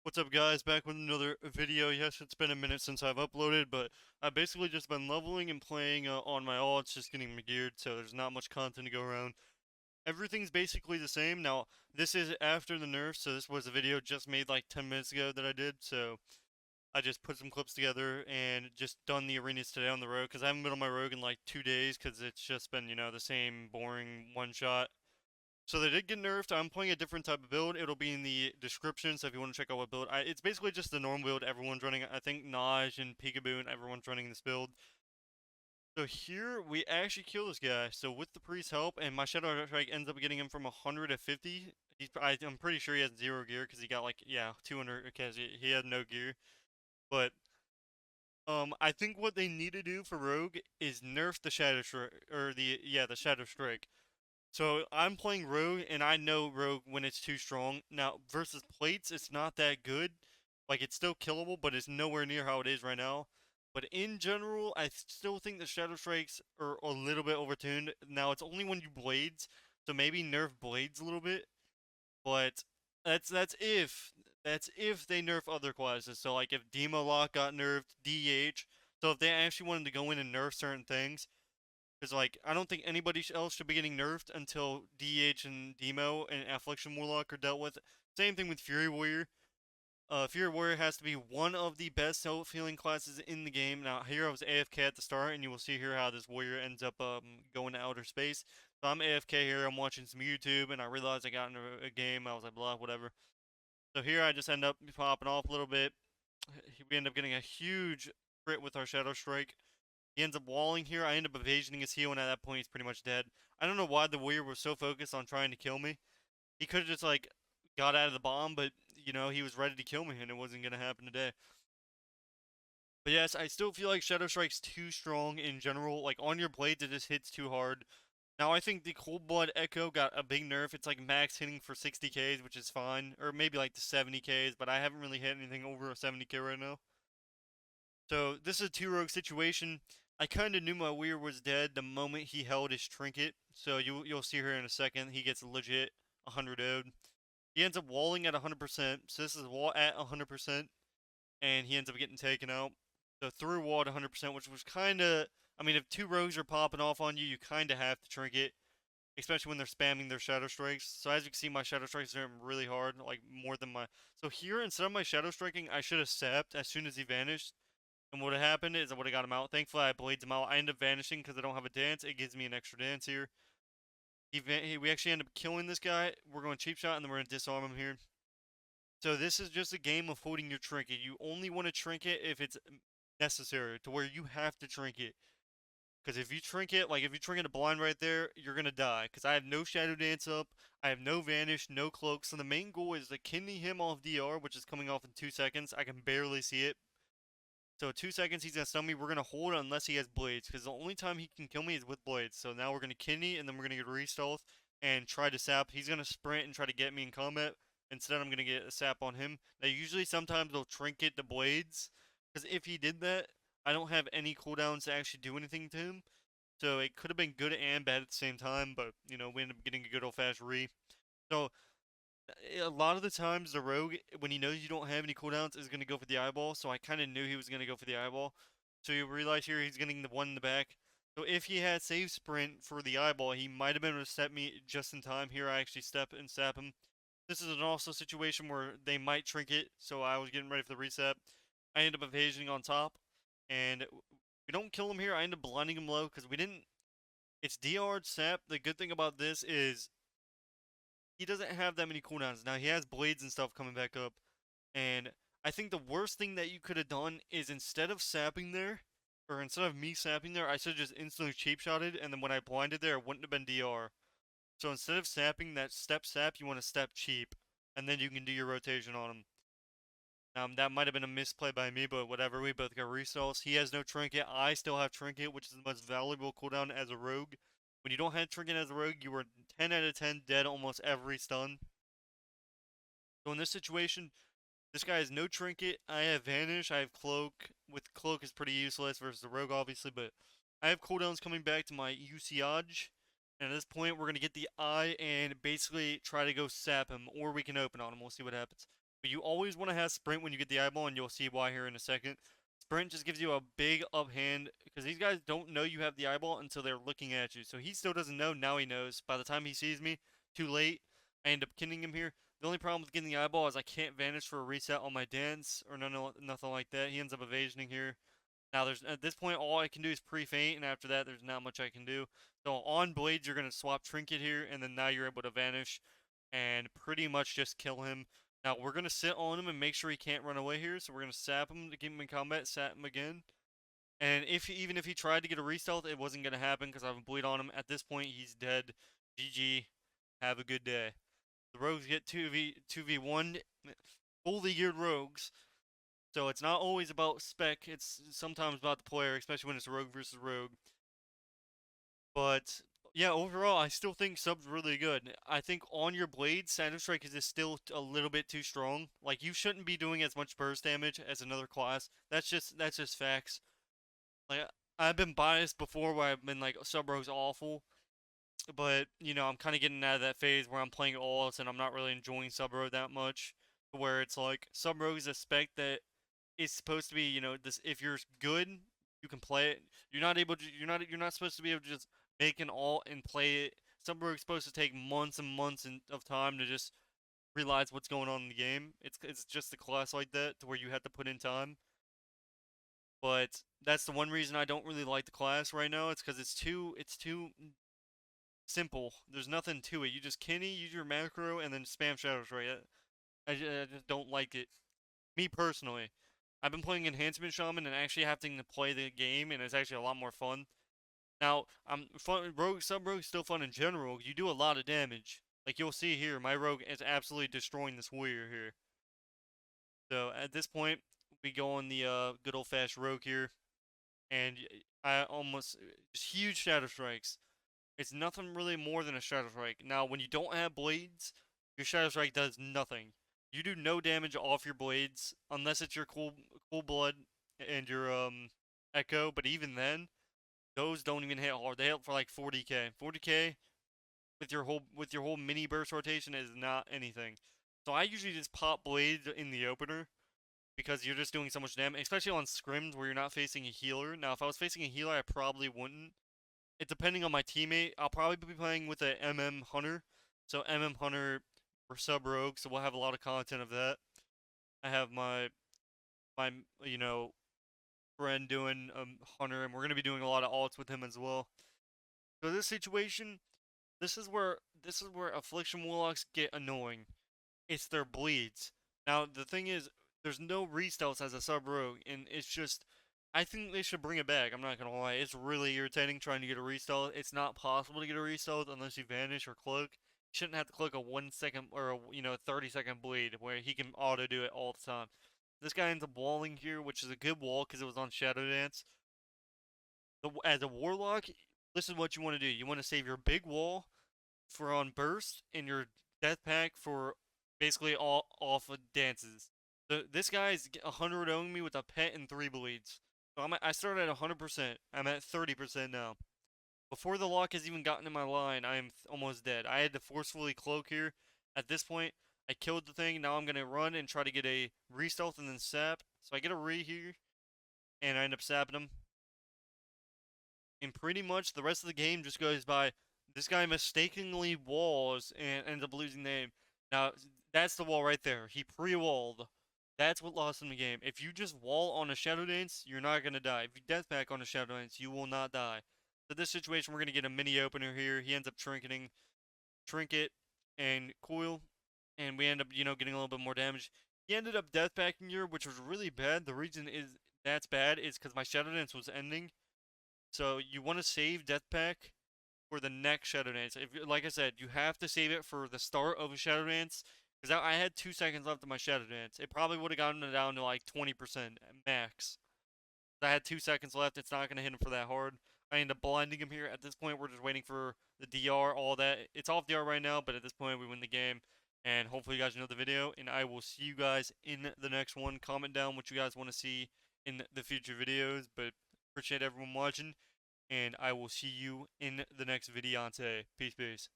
What's up guys, back with another video. Yes, it's been a minute since I've uploaded, but I've basically just been leveling and playing on my alts, just getting me geared, so there's not much content to go around. Everything's basically the same. Now, this is after the nerf, so this was a video just made like 10 minutes ago that I did, so I just put some clips together and just done the arenas today on the road, because I haven't been on my rogue in like 2 days, because it's just been, the same boring one-shot. So they did get nerfed. I'm playing a different type of build. It'll be in the description, so if you want to check out what build, it's basically just the normal build everyone's running. I think Naj and Peekaboo and everyone's running this build. So here we actually kill this guy. So with the priest's help, and my Shadow Strike ends up getting him from 100 to 50. I'm pretty sure he has 0 gear because he got like 200 because he had no gear. But I think what they need to do for Rogue is nerf the Shadow Strike or the Shadow Strike. So I'm playing Rogue, and I know Rogue when it's too strong. Now, versus Plates, it's not that good. Like, it's still killable, but it's nowhere near how it is right now. But in general, I still think the Shadow Strikes are a little bit overtuned. Now, it's only when you Blades, so maybe nerf Blades a little bit. But that's if they nerf other classes. So, like, if Demo Lock got nerfed, DH. So, if they actually wanted to go in and nerf certain things, because, like, I don't think anybody else should be getting nerfed until DH and Demo and Affliction Warlock are dealt with. Same thing with Fury Warrior. Fury Warrior has to be one of the best self-healing classes in the game. Now, here I was AFK at the start, and you will see here how this warrior ends up going to outer space. So I'm AFK here, I'm watching some YouTube, and I realized I got into a game. I was like, blah, whatever. So here I just end up popping off a little bit. We end up getting a huge crit with our Shadow Strike. He ends up walling here. I end up evasioning his heal, and at that point, he's pretty much dead. I don't know why the warrior was so focused on trying to kill me. He could have just, like, got out of the bomb, but, he was ready to kill me, and it wasn't going to happen today. But yes, I still feel like Shadow Strike's too strong in general. Like, on your blades, it just hits too hard. Now, I think the Cold Blood Echo got a big nerf. It's, like, max hitting for 60Ks, which is fine. Or maybe, like, the 70Ks, but I haven't really hit anything over a 70K right now. So this is a two-rogue situation. I kind of knew my Weir was dead the moment he held his trinket. So you'll see here in a second. He gets legit 100 ode. He ends up walling at 100%. So this is wall at 100%, and he ends up getting taken out. So through wall at 100%, which was kind of. I mean, if two rogues are popping off on you, you kind of have to trinket, especially when they're spamming their shadow strikes. So as you can see, my shadow strikes are really hard, like more than my. So here, instead of my shadow striking, I should have sapped as soon as he vanished. And what had happened is I would have got him out. Thankfully, I blades him out. I end up vanishing because I don't have a dance. It gives me an extra dance here. We actually end up killing this guy. We're going cheap shot, and then we're going to disarm him here. So this is just a game of holding your trinket. You only want to trinket if it's necessary, to where you have to trinket. Because if you trinket, like if you trinket a blind right there, you're going to die. Because I have no shadow dance up. I have no vanish, no cloak. So the main goal is to kidney him off DR, which is coming off in 2 seconds. I can barely see it. So 2 seconds, he's gonna stun me. We're gonna hold unless he has blades, because the only time he can kill me is with blades. So now we're gonna kidney, and then we're gonna get re-stealth and try to sap. He's gonna sprint and try to get me in combat. Instead, I'm gonna get a sap on him. Now, usually, sometimes they'll trinket the blades, because if he did that, I don't have any cooldowns to actually do anything to him. So it could have been good and bad at the same time, but we ended up getting a good old-fashioned re. So a lot of the times the rogue, when he knows you don't have any cooldowns, is going to go for the eyeball. So I kind of knew he was going to go for the eyeball. So you realize here he's getting the one in the back. So if he had save sprint for the eyeball, he might have been able to step me just in time. Here I actually step and sap him. This is an also situation where they might trinket, so I was getting ready for the reset. I end up evasioning on top, and we don't kill him here. I end up blinding him low because we didn't. It's DR sap. The good thing about this is he doesn't have that many cooldowns. Now he has blades and stuff coming back up, and I think the worst thing that you could have done is instead of sapping there, or instead of me sapping there, I should have just instantly cheap shotted, and then when I blinded there, it wouldn't have been DR. So instead of sapping that step sap, you want to step cheap, and then you can do your rotation on him. That might have been a misplay by me, but whatever. We both got restalls. He has no trinket. I still have trinket, which is the most valuable cooldown as a rogue. When you don't have trinket as a rogue, you are 10 out of 10 dead almost every stun. So in this situation, this guy has no trinket. I have vanish. I have cloak. With cloak is pretty useless versus the rogue, obviously, but I have cooldowns coming back to my usage. And at this point, we're gonna get the eye and basically try to go sap him, or we can open on him. We'll see what happens. But you always want to have sprint when you get the eyeball, and you'll see why here in a second. Sprint just gives you a big uphand because these guys don't know you have the eyeball until they're looking at you. So he still doesn't know. Now he knows. By the time he sees me, too late. I end up killing him here. The only problem with getting the eyeball is I can't vanish for a reset on my dance or nothing like that. He ends up evasioning here. Now there's at this point all I can do is pre-feint, and after that there's not much I can do. So on blades you're gonna swap trinket here, and then now you're able to vanish and pretty much just kill him. Now we're gonna sit on him and make sure he can't run away here. So we're gonna sap him to keep him in combat, sap him again. And even if he tried to get a re-stealth, it wasn't gonna happen because I have a bleed on him. At this point he's dead. GG. Have a good day. The rogues get 2v1 fully geared rogues. So it's not always about spec, it's sometimes about the player, especially when it's rogue versus rogue. But yeah, overall, I still think sub's really good. I think on your blade, Saturn Strike is still a little bit too strong. Like you shouldn't be doing as much burst damage as another class. That's just facts. Like I've been biased before where I've been like sub rogue's awful, but you know I'm kind of getting out of that phase where I'm playing alts and I'm not really enjoying sub rogue that much. Where it's like sub rogue is a spec that it's supposed to be, you know, this if you're good, you can play it. You're not supposed to be able to just make an alt and play it. Some are supposed to take months and months of time to just realize what's going on in the game. It's just a class like that to where you have to put in time. But that's the one reason I don't really like the class right now. It's because it's too simple. There's nothing to it. You just Kenny, use your macro, and then spam shadows right. I just don't like it. Me personally. I've been playing Enhancement Shaman and actually having to play the game, and it's actually a lot more fun. Now, sub rogue is still fun in general. You do a lot of damage. Like you'll see here, my rogue is absolutely destroying this warrior here. So at this point, we go on the good old fashioned rogue here, and I almost just huge shadow strikes. It's nothing really more than a shadow strike. Now, when you don't have blades, your shadow strike does nothing. You do no damage off your blades unless it's your cool blood and your echo. But even then, those don't even hit hard. They hit for like 40k. 40k with your whole mini burst rotation is not anything. So I usually just pop blades in the opener because you're just doing so much damage, especially on scrims where you're not facing a healer. Now, if I was facing a healer, I probably wouldn't. It depending on my teammate, I'll probably be playing with a MM Hunter. So MM Hunter or Sub Rogue, so we'll have a lot of content of that. I have my you know friend doing Hunter, and we're gonna be doing a lot of alts with him as well. So this situation, this is where Affliction Warlocks get annoying. It's their bleeds. Now the thing is, there's no restelts as a sub rogue, and it's just I think they should bring it back. I'm not gonna lie, it's really irritating trying to get a restelt. It's not possible to get a restelt unless you vanish or cloak. You shouldn't have to cloak a 1 second or a 30-second bleed where he can auto do it all the time. This guy ends up walling here, which is a good wall because it was on Shadow Dance. As a Warlock, this is what you want to do. You want to save your big wall for on burst and your death pack for basically all off of dances. This guy is 100-0ing me with a pet and 3 bleeds. So I started at 100%. I'm at 30% now. Before the lock has even gotten in my line, I am almost dead. I had to forcefully cloak here. At this point, I killed the thing. Now I'm going to run and try to get a re-stealth and then sap. So I get a re here, and I end up sapping him. And pretty much the rest of the game just goes by. This guy mistakenly walls and ends up losing the game. Now, that's the wall right there. He pre-walled. That's what lost him the game. If you just wall on a Shadow Dance, you're not going to die. If you deathpack on a Shadow Dance, you will not die. So this situation, we're going to get a mini opener here. He ends up trinketing. Trinket and coil. And we end up, getting a little bit more damage. He ended up deathpacking here, which was really bad. The reason is that's bad is because my Shadow Dance was ending. So you want to save death pack for the next Shadow Dance. Like I said, you have to save it for the start of a Shadow Dance. Because I had 2 seconds left of my Shadow Dance. It probably would have gotten it down to like 20% max. I had 2 seconds left. It's not going to hit him for that hard. I end up blinding him here. At this point, we're just waiting for the DR, all that. It's off DR right now, but at this point, we win the game. And hopefully you guys enjoyed the video. And I will see you guys in the next one. Comment down what you guys want to see in the future videos. But appreciate everyone watching. And I will see you in the next video. Peace, peace.